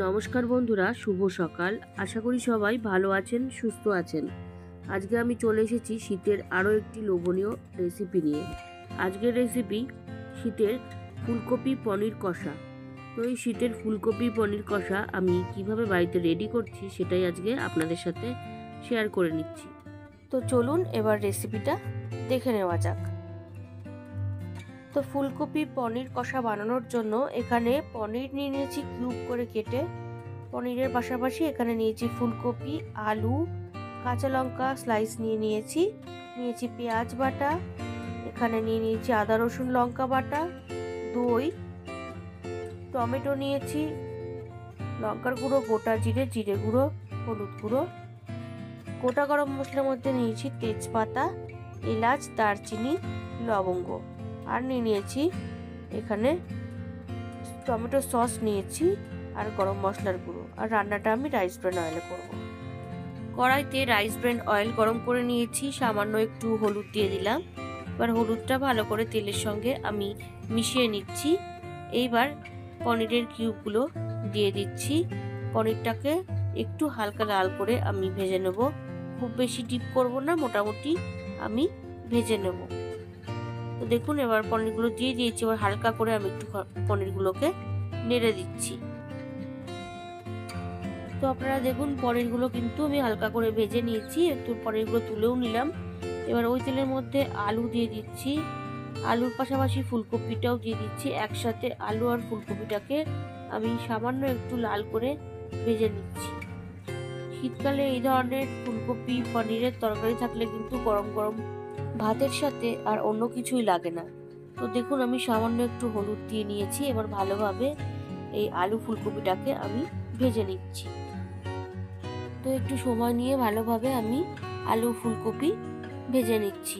নমস্কার বন্ধুরা, শুভ সকাল। আশা করি সবাই ভালো আছেন, সুস্থ আছেন। আজকে আমি চলে এসেছি শীতের আরও একটি লোভনীয় রেসিপি নিয়ে। আজকের রেসিপি শীতের ফুলকপি পনির কষা। তো এই শীতের ফুলকপি পনির কষা আমি কিভাবে বাড়িতে রেডি করছি সেটাই আজকে আপনাদের সাথে শেয়ার করে নিচ্ছি। তো চলুন এবার রেসিপিটা দেখে নেওয়া যাক। তো ফুলকপি পনির কষা বানানোর জন্য এখানে পনির নিয়ে নিয়েছি কিউব করে কেটে। পনিরের পাশাপাশি এখানে নিয়েছি ফুলকপি, আলু, কাঁচা লঙ্কা স্লাইস নিয়েছি পেঁয়াজ বাটা, এখানে নিয়েছি আদা রসুন লঙ্কা বাটা, দই, টমেটো নিয়েছি, লঙ্কার গুঁড়ো, গোটা জিরে, জিরে গুঁড়ো, হলুদ গুঁড়ো, গোটা গরম মশলার মধ্যে নিয়েছি তেজপাতা, এলাচ, দারচিনি, লবঙ্গ, আর নিয়েছি এখানে টমেটো সস নিয়েছি, আর গরম মশলার গুঁড়ো। আর রান্নাটা আমি রাইস ব্র্যান অয়েলে করব। কড়াইতে রাইস ব্র্যান অয়েল গরম করে নিয়েছি, সামান্য একটু হলুদ দিয়ে দিলাম। এবার হলুদটা ভালো করে তেলের সঙ্গে আমি মিশিয়ে নিচ্ছি। এইবার পনিরের কিউবগুলো দিয়ে দিচ্ছি। পনিরটাকে একটু হালকা লাল করে আমি ভেজে নেব, খুব বেশি ডিপ করব না, মোটামুটি আমি ভেজে নেব। তো দেখুন এবার পনিরগুলো দিয়ে দিয়েছি। এবার হালকা করে আমি একটু পনিরগুলোকে নেড়ে দিচ্ছি। তো আপনারা দেখুন পনিরগুলো কিন্তু আমি হালকা করে ভেজে নিয়েছি, একটু পনিরগুলো তুলেও নিলাম। এবার ওই তেলের মধ্যে আলু দিয়ে দিচ্ছি, আলুর পাশাপাশি ফুলকপিটাও দিয়ে দিচ্ছি। একসাথে আলু আর ফুলকপিটাকে আমি সামান্য একটু লাল করে ভেজে নিচ্ছি। শীতকালে এই ধরনের ফুলকপি পনিরের তরকারি থাকলে কিন্তু গরম গরম ভাতের সাথে আর অন্য কিছুই লাগে না। তো দেখুন আমি সামান্য একটু হলুদ দিয়ে নিয়েছি। এবার ভালোভাবে এই আলু ফুলকপিটাকে আমি ভেজে নিচ্ছি। তো একটু সময় নিয়ে ভালোভাবে আমি আলু ফুলকপি ভেজে নিচ্ছি।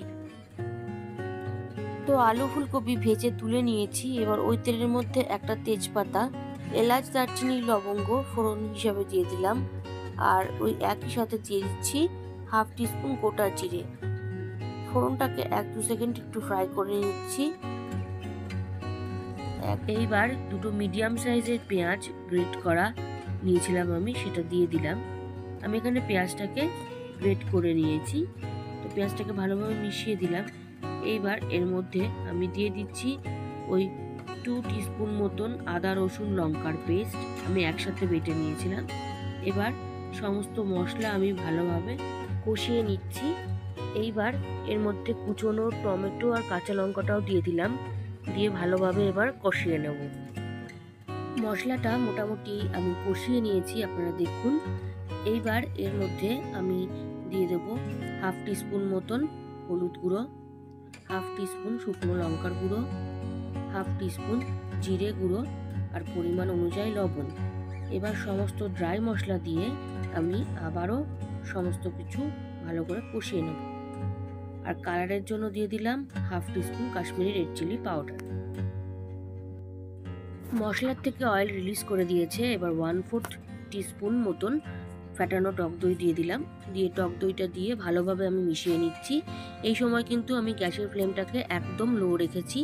তো আলু ফুলকপি ভেজে তুলে নিয়েছি। এবার ওই তেলের মধ্যে একটা তেজপাতা, এলাচ, দারচিনি, লবঙ্গ ফোড়ন হিসাবে দিয়ে দিলাম। আর ওই একই সাথে দিয়ে দিচ্ছি হাফ টিস্পুন গোটা জিরে। ফোড়নটাকে 1-2 সেকেন্ড একটু ফ্রাই করে নিচ্ছি। এইবার দুটো মিডিয়াম সাইজের পেঁয়াজ গ্রেট করা নিয়েছিলাম আমি, সেটা দিয়ে দিলাম। আমি এখানে পেঁয়াজটাকে গ্রেট করে নিয়েছি। তো পেঁয়াজটাকে ভালোভাবে মিশিয়ে দিলাম। এইবার এর মধ্যে আমি দিয়ে দিচ্ছি ওই 2 টিস্পুন মতন আদা রসুন লঙ্কার পেস্ট, আমি একসাথে বেটে নিয়েছিলাম। এবার সমস্ত মশলা আমি ভালোভাবে কষিয়ে নিচ্ছি। এইবার এর মধ্যে কুচনো টমেটো আর কাঁচা লঙ্কাটাও দিয়ে দিলাম, দিয়ে ভালোভাবে এবার কষিয়ে নেব। মশলাটা মোটামুটি আমি কষিয়ে নিয়েছি, আপনারা দেখুন। এইবার এর মধ্যে আমি দিয়ে দেব হাফ টিস্পুন মতন হলুদ গুঁড়ো, হাফ টিস্পুন শুকনো লঙ্কার গুঁড়ো, হাফ টিস্পুন জিরে গুঁড়ো, আর পরিমাণ অনুযায়ী লবণ। এবার সমস্ত ড্রাই মশলা দিয়ে আমি আবারও সমস্ত কিছু ভালো করে কষিয়ে নেব। আর কালারের জন্য দিয়ে দিলাম half teaspoon Kashmiri red chilli powder. মশলার থেকে অয়েল রিলিজ করে দিয়েছে। এবার 1/4 টিস্পুন মতন ফ্যাটানো টক দই দিয়ে দিলাম, দিয়ে টক দইটা দিয়ে ভালোভাবে আমি মিশিয়ে নিচ্ছি। এই সময় কিন্তু আমি গ্যাসের ফ্লেমটাকে একদম লো রেখেছি।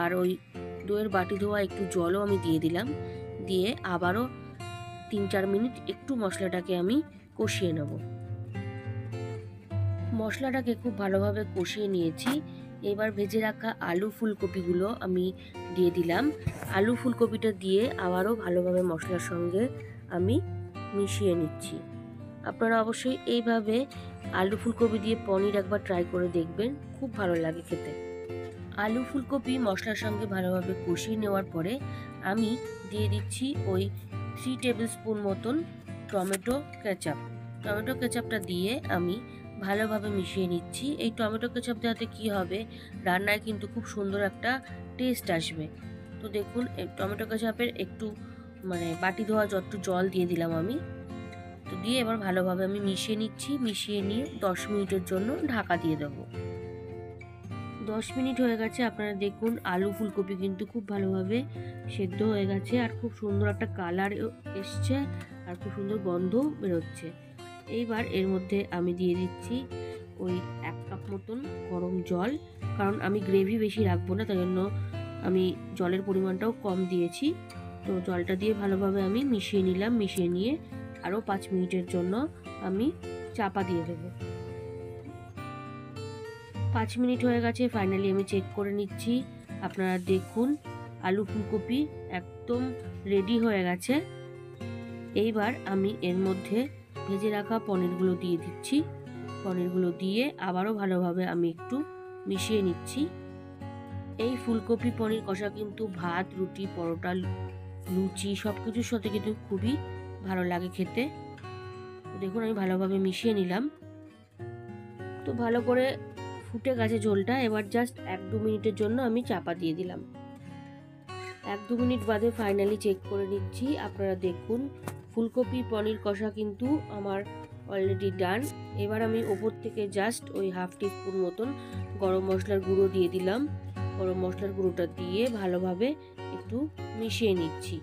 আর ওই দইয়ের বাটি ধোয়া একটু জলও আমি দিয়ে দিলাম, দিয়ে আবারও 3-4 মিনিট একটু মশলাটাকে আমি কষিয়ে নেব। মশলাটাকে খুব ভালোভাবে কষিয়ে নিয়েছি। এবার ভেজে রাখা আলু ফুলকপিগুলো আমি দিয়ে দিলাম। আলু ফুলকপিটা দিয়ে আবারও ভালোভাবে মশলার সঙ্গে আমি মিশিয়ে নিচ্ছি। আপনারা অবশ্যই এইভাবে আলু ফুলকপি দিয়ে পনির একবার ট্রাই করে দেখবেন, খুব ভালো লাগে খেতে। আলু ফুলকপি মশলার সঙ্গে ভালোভাবে কষিয়ে নেওয়ার পরে আমি দিয়ে দিচ্ছি ওই 3 টেবিল স্পুন মতন টমেটো কেচাপ। টমেটো কেচাপটা দিয়ে আমি ভালোভাবে মিশিয়ে নিচ্ছি। এই টমেটো কেচাপ দেওয়াতে কি হবে, রান্নায় কিন্তু খুব সুন্দর একটা টেস্ট আসবে। তো দেখুন টমেটো কেচাপের একটু বাটি ধোয়া যত জল দিয়ে দিলাম আমি। তো দিয়ে এবার ভালোভাবে আমি মিশিয়ে নিচ্ছি। মিশিয়ে নিয়ে 10 মিনিটের জন্য ঢাকা দিয়ে দেবো। 10 মিনিট হয়ে গেছে, আপনারা দেখুন আলু ফুলকপি কিন্তু খুব ভালোভাবে সেদ্ধ হয়ে গেছে, আর খুব সুন্দর একটা কালার এসছে, আর খুব সুন্দর গন্ধও বেরোচ্ছে। এইবার এর মধ্যে আমি দিয়ে দিচ্ছি ওই 1 কাপ মতন গরম জল, কারণ আমি গ্রেভি বেশি রাখবো না, তাই জন্য আমি জলের পরিমাণটাও কম দিয়েছি। তো তো জলটা দিয়ে ভালোভাবে আমি মিশিয়ে নিলাম। মিশিয়ে নিয়ে আরও 5 মিনিটের জন্য আমি চাপা দিয়ে দেবো। 5 মিনিট হয়ে গেছে, ফাইনালি আমি চেক করে নিচ্ছি। আপনারা দেখুন আলু ফুলকপি একদম রেডি হয়ে গেছে। এইবার আমি এর মধ্যে ভেজে রাখা পনিরগুলো দিয়ে দিচ্ছি। পনিরগুলো দিয়ে আবারও ভালোভাবে আমি একটু মিশিয়ে নিচ্ছি। এই ফুলকপি পনির কষা কিন্তু ভাত, রুটি, পরোটা, লুচি সব কিছুর সাথে কিন্তু খুবই ভালো লাগে খেতে। দেখুন আমি ভালোভাবে মিশিয়ে নিলাম। তো ভালো করে ফুটে গেছে ঝোলটা। এবার জাস্ট 1-2 মিনিটের জন্য আমি চাপা দিয়ে দিলাম। 1-2 মিনিট বাদে ফাইনালি চেক করে নিচ্ছি। আপনারা দেখুন ফুলকপি পনির কষা কিন্তু আমার অলরেডি ডান। এবার আমি ওপর থেকে জাস্ট ওই 1/2 টিস্পুন মতন গরম মশলার গুঁড়ো দিয়ে দিলাম। গরম মশলার গুঁড়োটা দিয়ে ভালোভাবে একটু মিশিয়ে নিচ্ছি।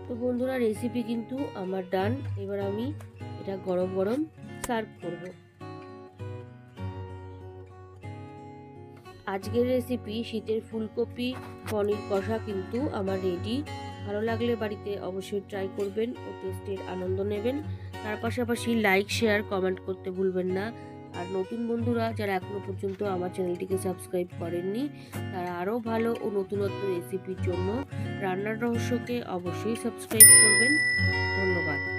তো বন্ধুরা রেসিপি কিন্তু আমার ডান। এবার আমি এটা গরম গরম সার্ভ করব। আজকের রেসিপি শীতের ফুলকপি পনির কষা কিন্তু আমার রেডি। ভালো লাগলে বাড়িতে অবশ্যই ট্রাই করবেন ও টেস্টের আনন্দ নেবেন। তার পাশাপাশি লাইক, শেয়ার, কমেন্ট করতে ভুলবেন না। আর নতুন বন্ধুরা যারা এখনো পর্যন্ত আমার চ্যানেলটিকে সাবস্ক্রাইব করেননি, তারা আরও ভালো ও নতুনত্ব রেসিপির জন্য রান্নার রহস্যকে অবশ্যই সাবস্ক্রাইব করবেন। ধন্যবাদ।